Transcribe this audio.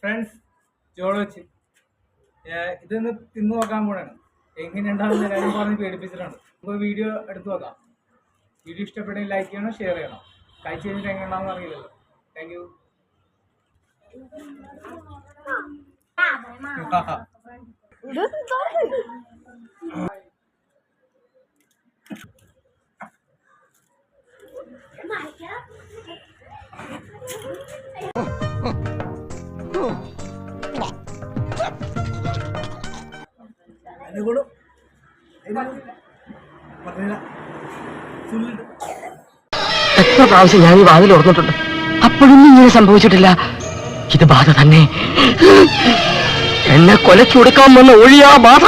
Friends Chola വെച്ച് ഇതൊന്ന് തിന്നു നോക്കാൻ പോണാണ്. എങ്ങനെയുണ്ടാവുന്ന കാര്യം പറഞ്ഞ് പേടിപ്പിച്ചിട്ടാണ്. നമുക്ക് വീഡിയോ എടുത്തു നോക്കാം. വീഡിയോ ഇഷ്ടപ്പെട്ടെങ്കിൽ ലൈക്ക് ചെയ്യണം, ഷെയർ ചെയ്യണം. കഴിച്ച് കഴിഞ്ഞിട്ട് എങ്ങനെ ഉണ്ടാവുമെന്ന് അറിയില്ലല്ലോ. Thank you. എത്ര പ്രാവശ്യം ഞാൻ ഈ വാതിൽ ഓർന്നിട്ടുണ്ട്, അപ്പോഴൊന്നും ഇങ്ങനെ സംഭവിച്ചിട്ടില്ല. ഇത് ബാധ തന്നെ. എന്നെ കൊലയ്ക്ക് കൊടുക്കാൻ വന്ന ഒഴിയാ ബാധ.